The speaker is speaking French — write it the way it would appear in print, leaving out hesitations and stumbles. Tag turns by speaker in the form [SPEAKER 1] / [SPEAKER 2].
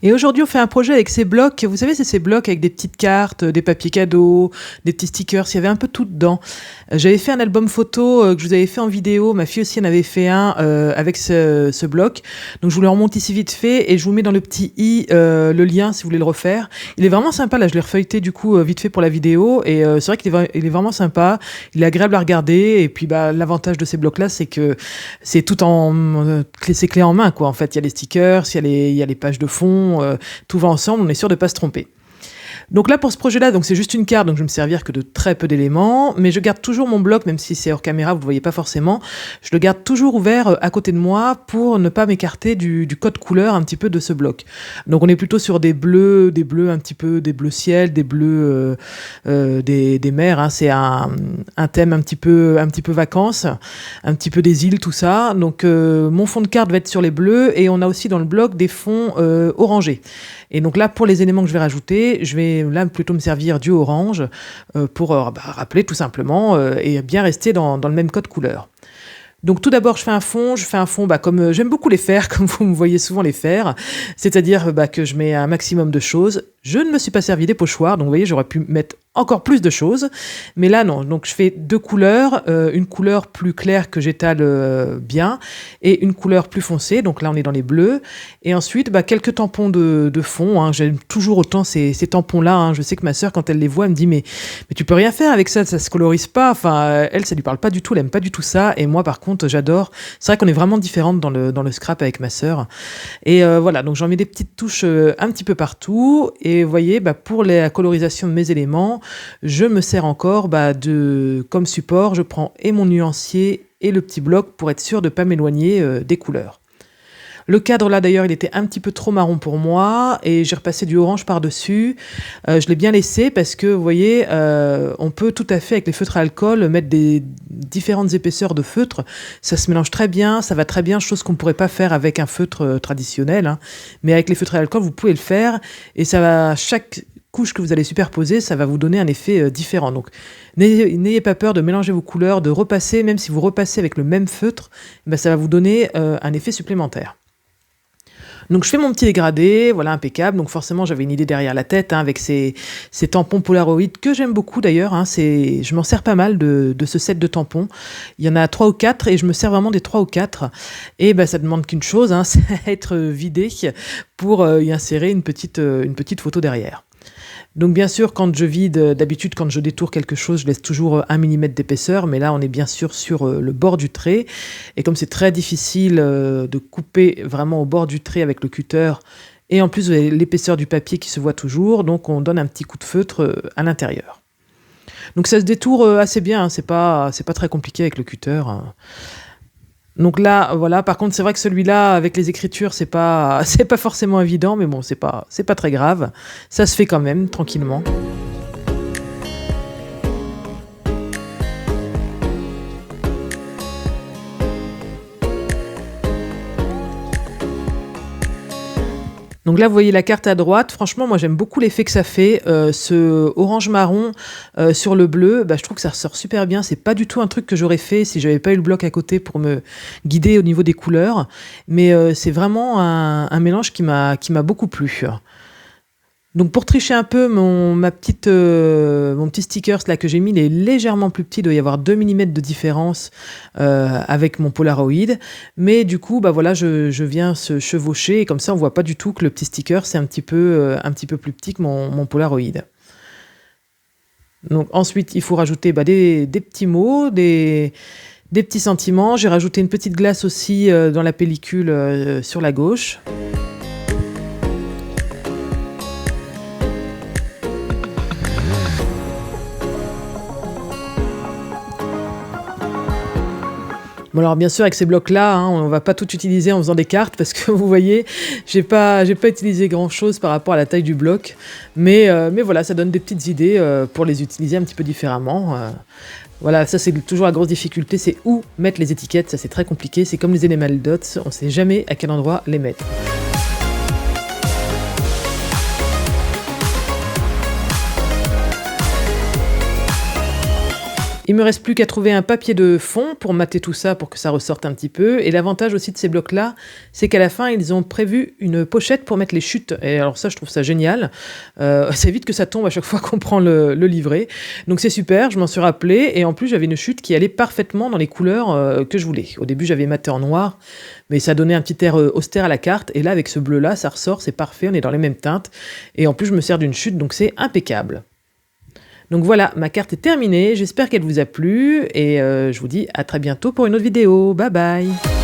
[SPEAKER 1] Et aujourd'hui, on fait un projet avec ces blocs. Vous savez, c'est ces blocs avec des petites cartes, des papiers cadeaux, des petits stickers. Il y avait un peu tout dedans. J'avais fait un album photo que je vous avais fait en vidéo. Ma fille aussi en avait fait un avec ce bloc. Donc, je vous le remonte ici vite fait et je vous mets dans le petit i le lien si vous voulez le refaire. Il est vraiment sympa. Là, je l'ai refeuilleté du coup vite fait pour la vidéo. Et c'est vrai qu'il est vraiment sympa. Il est agréable à regarder. Et puis, l'avantage de ces blocs-là, c'est que c'est tout c'est clé en main, quoi. En fait, il y a les stickers, il y a les pages de fond. Tout va ensemble, on est sûr de ne pas se tromper. Donc là, pour ce projet-là, donc c'est juste une carte, donc je vais me servir que de très peu d'éléments, mais je garde toujours mon bloc, même si c'est hors caméra, vous ne le voyez pas forcément. Je le garde toujours ouvert à côté de moi pour ne pas m'écarter du code couleur un petit peu de ce bloc. Donc on est plutôt sur des bleus un petit peu, des bleus ciel, des bleus des mers. Hein. C'est un thème un petit peu vacances, un petit peu des îles, tout ça. Donc mon fond de carte va être sur les bleus et on a aussi dans le bloc des fonds orangés. Et donc là, pour les éléments que je vais rajouter, je vais là plutôt me servir du orange pour rappeler tout simplement et bien rester dans le même code couleur. Donc tout d'abord, je fais un fond comme j'aime beaucoup les faire, comme vous me voyez souvent les faire, c'est-à-dire que je mets un maximum de choses. Je ne me suis pas servi des pochoirs, donc vous voyez, j'aurais pu mettre encore plus de choses, mais là non. Donc je fais deux couleurs, une couleur plus claire que j'étale bien et une couleur plus foncée, donc là on est dans les bleus, et ensuite quelques tampons de fond, hein. J'aime toujours autant ces tampons-là, hein. Je sais que ma sœur, quand elle les voit, elle me dit mais tu peux rien faire avec ça se colorise pas, enfin elle, ça lui parle pas du tout, elle aime pas du tout ça, et moi par contre j'adore. C'est vrai qu'on est vraiment différentes dans le scrap avec ma sœur, et voilà, donc j'en mets des petites touches un petit peu partout, et vous voyez, pour la colorisation de mes éléments, je me sers encore comme support, je prends et mon nuancier et le petit bloc pour être sûr de ne pas m'éloigner des couleurs. Le cadre là d'ailleurs il était un petit peu trop marron pour moi et j'ai repassé du orange par-dessus. Je l'ai bien laissé parce que vous voyez on peut tout à fait avec les feutres à alcool mettre des différentes épaisseurs de feutre. Ça se mélange très bien, ça va très bien, chose qu'on ne pourrait pas faire avec un feutre traditionnel. Hein. Mais avec les feutres à alcool vous pouvez le faire et ça va, chaque couche que vous allez superposer, ça va vous donner un effet différent. Donc n'ayez pas peur de mélanger vos couleurs, de repasser, même si vous repassez avec le même feutre, ça va vous donner un effet supplémentaire. Donc je fais mon petit dégradé, voilà, impeccable. Donc forcément j'avais une idée derrière la tête avec ces tampons Polaroid que j'aime beaucoup d'ailleurs. Hein, je m'en sers pas mal de ce set de tampons. Il y en a 3 ou 4 et je me sers vraiment des 3 ou 4. Et ça demande qu'une chose, hein, c'est être vidé pour y insérer une petite photo derrière. Donc bien sûr, quand je vide, d'habitude quand je détourne quelque chose, je laisse toujours 1 mm d'épaisseur, mais là on est bien sûr sur le bord du trait. Et comme c'est très difficile de couper vraiment au bord du trait avec le cutter, et en plus vous avez l'épaisseur du papier qui se voit toujours, donc on donne un petit coup de feutre à l'intérieur. Donc ça se détourne assez bien, hein, c'est pas très compliqué avec le cutter. Hein. Donc là, voilà. Par contre, c'est vrai que celui-là, avec les écritures, c'est pas forcément évident, mais bon, c'est pas très grave. Ça se fait quand même, tranquillement. Donc là, vous voyez la carte à droite. Franchement, moi, j'aime beaucoup l'effet que ça fait. Ce orange-marron sur le bleu, je trouve que ça ressort super bien. C'est pas du tout un truc que j'aurais fait si j'avais pas eu le bloc à côté pour me guider au niveau des couleurs. Mais c'est vraiment un mélange qui m'a beaucoup plu. Donc pour tricher un peu, mon petit stickers là que j'ai mis, il est légèrement plus petit, il doit y avoir 2 mm de différence avec mon Polaroid. Mais du coup, voilà, je viens se chevaucher et comme ça on voit pas du tout que le petit sticker c'est un petit peu plus petit que mon Polaroid. Donc ensuite, il faut rajouter des petits mots, des petits sentiments. J'ai rajouté une petite glace aussi dans la pellicule sur la gauche. Bon alors bien sûr avec ces blocs-là, hein, on va pas tout utiliser en faisant des cartes parce que vous voyez, j'ai pas utilisé grand-chose par rapport à la taille du bloc, mais voilà, ça donne des petites idées pour les utiliser un petit peu différemment. Voilà, ça c'est toujours la grosse difficulté, c'est où mettre les étiquettes, ça c'est très compliqué, c'est comme les enamel dots, on sait jamais à quel endroit les mettre. Il me reste plus qu'à trouver un papier de fond pour mater tout ça, pour que ça ressorte un petit peu. Et l'avantage aussi de ces blocs-là, c'est qu'à la fin, ils ont prévu une pochette pour mettre les chutes. Et alors ça, je trouve ça génial. Ça évite que ça tombe à chaque fois qu'on prend le livret. Donc c'est super, je m'en suis rappelé. Et en plus, j'avais une chute qui allait parfaitement dans les couleurs que je voulais. Au début, j'avais maté en noir, mais ça donnait un petit air austère à la carte. Et là, avec ce bleu-là, ça ressort, c'est parfait, on est dans les mêmes teintes. Et en plus, je me sers d'une chute, donc c'est impeccable. Donc voilà, ma carte est terminée, j'espère qu'elle vous a plu et je vous dis à très bientôt pour une autre vidéo. Bye bye!